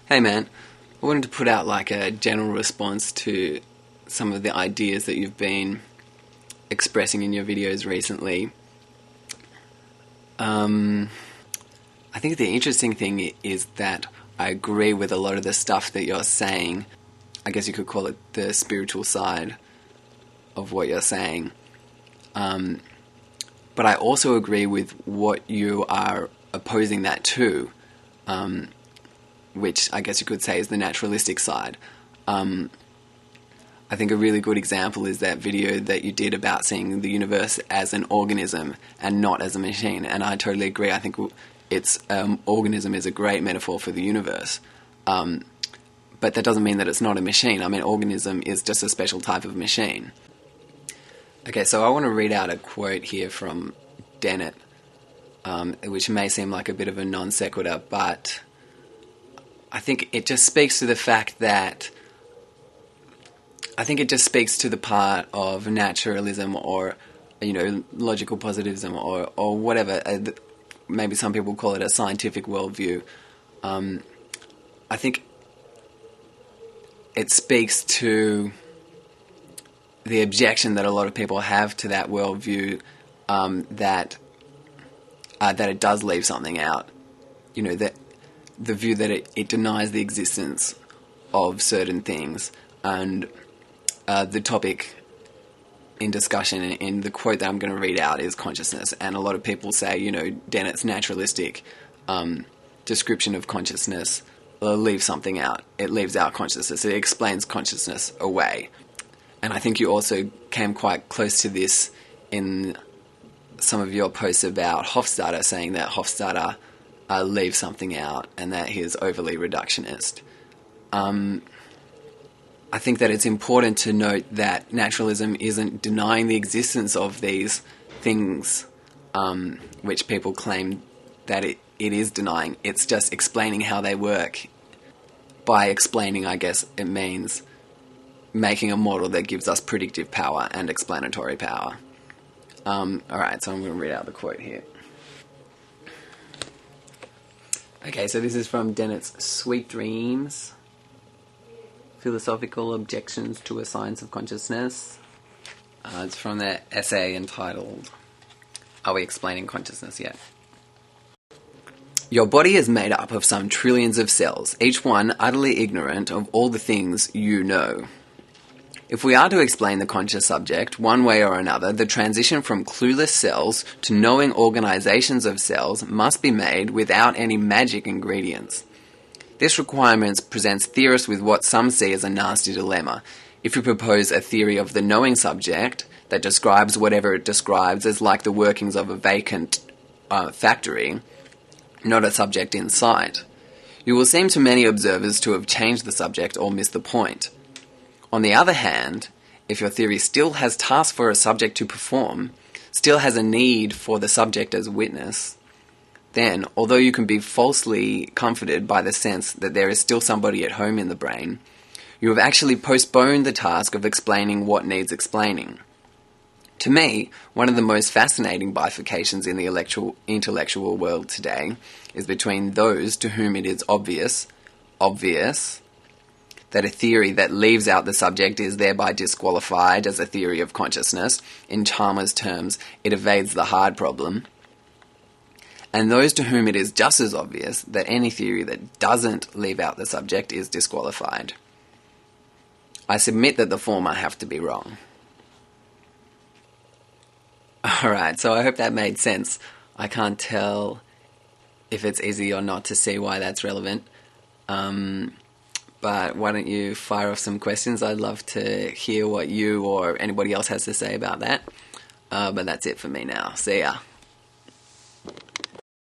Hey man, I wanted to put out like a general response to some of the ideas that you've been expressing in your videos recently. I think the interesting thing is that I agree with a lot of the stuff that you're saying. I guess you could call it the spiritual side of what you're saying. But I also agree with what you are opposing that to, which I guess you could say is the naturalistic side. I think a really good example is that video that you did about seeing the universe as an organism and not as a machine. And I totally agree. I think organism is a great metaphor for the universe. But that doesn't mean that it's not a machine. I mean, organism is just a special type of machine. Okay, so I want to read out a quote here from Dennett, which may seem like a bit of a non sequitur, but I think it just speaks to the fact that it just speaks to the part of naturalism or, logical positivism or whatever. Maybe some people call it a scientific worldview. I think it speaks to the objection that a lot of people have to that worldview, that it does leave something out. That the view that it denies the existence of certain things. And the topic in discussion in the quote that I'm going to read out is consciousness. And a lot of people say, Dennett's naturalistic description of consciousness leaves something out. It leaves out consciousness. It explains consciousness away. And I think you also came quite close to this in some of your posts about Hofstadter, saying that Hofstadter leaves something out and that he is overly reductionist. I think that it's important to note that naturalism isn't denying the existence of these things, which people claim that it is denying. It's just explaining how they work. By explaining, I guess it means making a model that gives us predictive power and explanatory power. Alright, so I'm going to read out the quote here. Okay, so this is from Dennett's Sweet Dreams, Philosophical Objections to a Science of Consciousness. It's from their essay entitled, Are We Explaining Consciousness Yet? Your body is made up of some trillions of cells, each one utterly ignorant of all the things you know. If we are to explain the conscious subject one way or another, the transition from clueless cells to knowing organizations of cells must be made without any magic ingredients. This requirement presents theorists with what some see as a nasty dilemma. If we propose a theory of the knowing subject that describes whatever it describes as like the workings of a vacant factory, not a subject in sight, you will seem to many observers to have changed the subject or missed the point. On the other hand, if your theory still has tasks for a subject to perform, still has a need for the subject as witness, then, although you can be falsely comforted by the sense that there is still somebody at home in the brain, you have actually postponed the task of explaining what needs explaining. To me, one of the most fascinating bifurcations in the intellectual world today is between those to whom it is obvious that a theory that leaves out the subject is thereby disqualified as a theory of consciousness. In Chalmers' terms, it evades the hard problem. And those to whom it is just as obvious that any theory that doesn't leave out the subject is disqualified. I submit that the former have to be wrong. Alright, so I hope that made sense. I can't tell if it's easy or not to see why that's relevant. But why don't you fire off some questions? I'd love to hear what you or anybody else has to say about that. But that's it for me now. See ya.